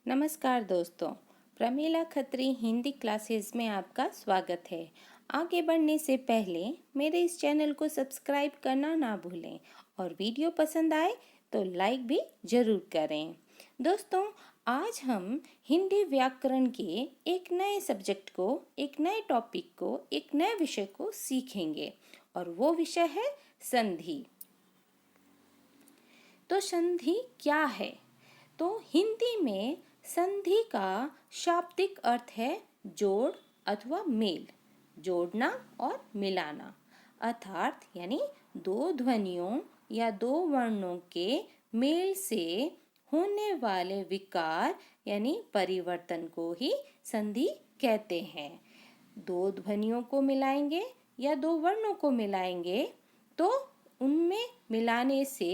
नमस्कार दोस्तों, प्रमीला खत्री हिंदी क्लासेस में आपका स्वागत है। आगे बढ़ने से पहले मेरे इस चैनल को सब्सक्राइब करना ना भूलें और वीडियो पसंद आए तो लाइक भी ज़रूर करें। दोस्तों, आज हम हिंदी व्याकरण के एक नए सब्जेक्ट को, एक नए टॉपिक को, एक नए विषय को सीखेंगे और वो विषय है संधि। तो संधि क्या है? तो हिंदी में संधि का शाब्दिक अर्थ है जोड़ अथवा मेल, जोड़ना और मिलाना। अर्थात यानी दो ध्वनियों या दो वर्णों के मेल से होने वाले विकार यानी परिवर्तन को ही संधि कहते हैं। दो ध्वनियों को मिलाएंगे या दो वर्णों को मिलाएंगे तो उनमें मिलाने से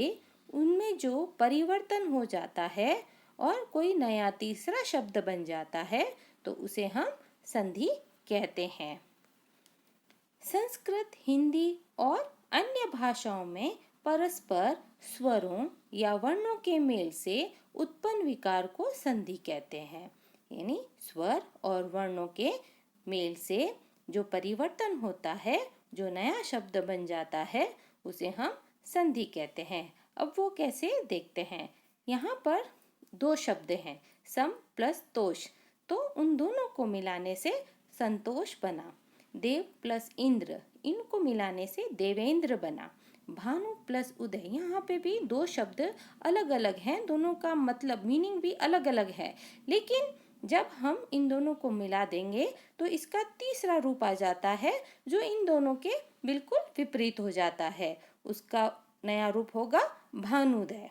उनमें जो परिवर्तन हो जाता है और कोई नया तीसरा शब्द बन जाता है तो उसे हम संधि कहते हैं। संस्कृत, हिंदी और अन्य भाषाओं में परस्पर स्वरों या वर्णों के मेल से उत्पन्न विकार को संधि कहते हैं। यानी स्वर और वर्णों के मेल से जो परिवर्तन होता है, जो नया शब्द बन जाता है, उसे हम संधि कहते हैं। अब वो कैसे देखते हैं। यहाँ पर दो शब्द हैं, सम प्लस तोष, तो उन दोनों को मिलाने से संतोष बना। देव प्लस इंद्र, इनको मिलाने से देवेंद्र बना। भानु प्लस उदय, यहाँ पे भी दो शब्द अलग अलग हैं, दोनों का मतलब मीनिंग भी अलग अलग है, लेकिन जब हम इन दोनों को मिला देंगे तो इसका तीसरा रूप आ जाता है जो इन दोनों के बिल्कुल विपरीत हो जाता है। उसका नया रूप होगा भानुदय।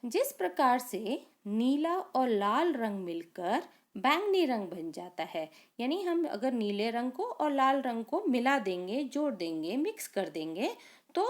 जिस प्रकार से नीला और लाल रंग मिलकर बैंगनी रंग बन जाता है, यानी हम अगर नीले रंग को और लाल रंग को मिला देंगे, जोड़ देंगे, मिक्स कर देंगे तो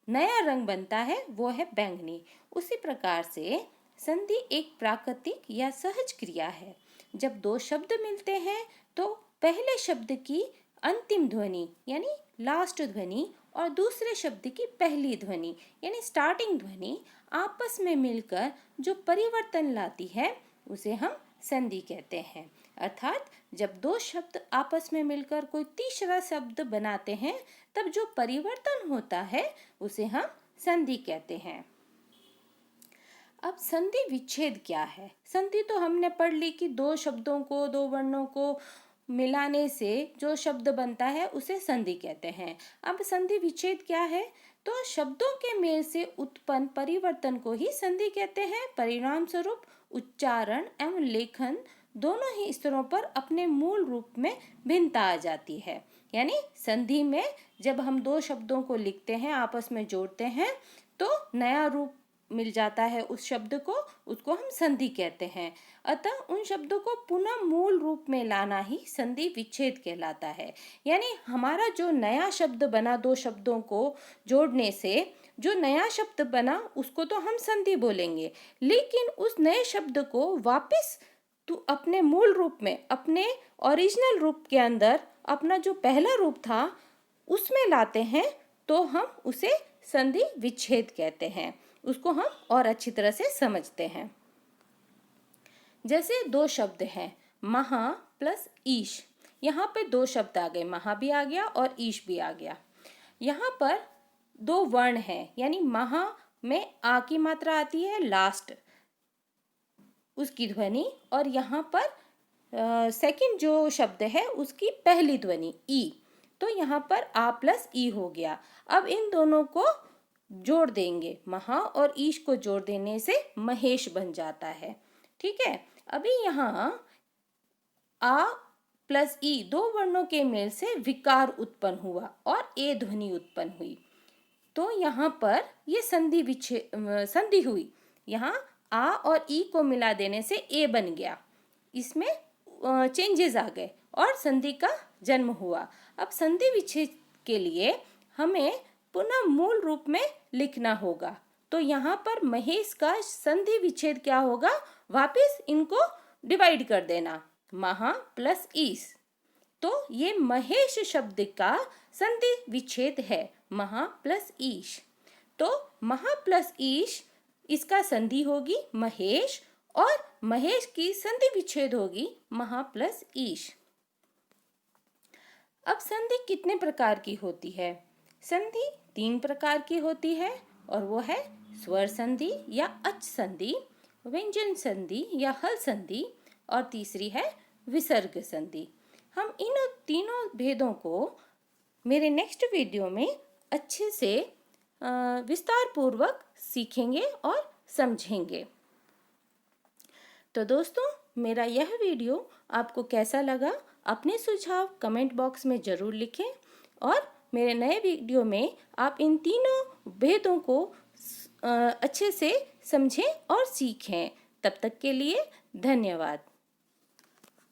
नया रंग बनता है, वो है बैंगनी। उसी प्रकार से संधि एक प्राकृतिक या सहज क्रिया है। जब दो शब्द मिलते हैं तो पहले शब्द की अंतिम ध्वनि यानी लास्ट ध्वनि और दूसरे शब्द की पहली ध्वनि यानी स्टार्टिंग ध्वनि आपस में मिलकर जो परिवर्तन लाती है उसे हम संधि कहते हैं। अर्थात जब दो शब्द आपस में मिलकर कोई तीसरा शब्द बनाते हैं तब जो परिवर्तन होता है उसे हम संधि कहते हैं। अब संधि विच्छेद क्या है? संधि तो हमने पढ़ ली कि दो शब्दों को, दो वर्णों को मिलाने से जो शब्द बनता है उसे संधि कहते हैं। अब संधि विच्छेद क्या है? तो शब्दों के मेल से उत्पन्न परिवर्तन को ही संधि कहते हैं। परिणाम स्वरूप उच्चारण एवं लेखन दोनों ही स्तरों पर अपने मूल रूप में भिन्नता आ जाती है। यानी संधि में जब हम दो शब्दों को लिखते हैं, आपस में जोड़ते हैं तो नया रूप मिल जाता है उस शब्द को, उसको हम संधि कहते हैं। अतः उन शब्दों को पुनः मूल रूप में लाना ही संधि विच्छेद कहलाता है। यानी हमारा जो नया शब्द बना, दो शब्दों को जोड़ने से जो नया शब्द बना उसको तो हम संधि बोलेंगे, लेकिन उस नए शब्द को वापस तो अपने मूल रूप में, अपने ओरिजिनल रूप के अंदर, अपना जो पहला रूप था उसमें लाते हैं तो हम उसे संधि विच्छेद कहते हैं। उसको हम और अच्छी तरह से समझते हैं। जैसे दो शब्द हैं, महा प्लस ईश। यहाँ पे दो शब्द आ गए, महा भी आ गया और ईश भी आ गया। यहाँ पर दो वर्ण हैं, यानी महा में आ की मात्रा आती है लास्ट, उसकी ध्वनि, और यहाँ पर सेकंड जो शब्द है उसकी पहली ध्वनि ई, तो यहाँ पर आ प्लस ई हो गया। अब इन दोनों को जोड़ देंगे, महा और ईश को जोड़ देने से महेश बन जाता है। ठीक है, अभी यहाँ आ प्लस ई दो वर्णों के मेल से विकार उत्पन्न हुआ और ए ध्वनि उत्पन्न हुई, तो यहाँ पर ये संधि हुई। यहाँ आ और ई को मिला देने से ए बन गया, इसमें चेंजेस आ गए और संधि का जन्म हुआ। अब संधि विच्छेद के लिए हमें पुनः मूल रूप में लिखना होगा, तो यहाँ पर महेश का संधि विच्छेद क्या होगा? वापस इनको डिवाइड कर देना, महा प्लस ईश, तो ये महेश शब्द का संधि विच्छेद है, महा प्लस ईश। तो महा प्लस ईश, इसका संधि होगी महेश और महेश की संधि विच्छेद होगी महा प्लस ईश। अब संधि कितने प्रकार की होती है? संधि 3 प्रकार की होती है और वो है स्वर संधि या अच संधि, व्यंजन संधि या हल संधि और तीसरी है विसर्ग संधि। हम इन तीनों भेदों को मेरे नेक्स्ट वीडियो में अच्छे से विस्तार पूर्वक सीखेंगे और समझेंगे। तो दोस्तों, मेरा यह वीडियो आपको कैसा लगा? अपने सुझाव कमेंट बॉक्स में ज़रूर लिखें और मेरे नए वीडियो में आप इन तीनों भेदों को अच्छे से समझें और सीखें। तब तक के लिए धन्यवाद।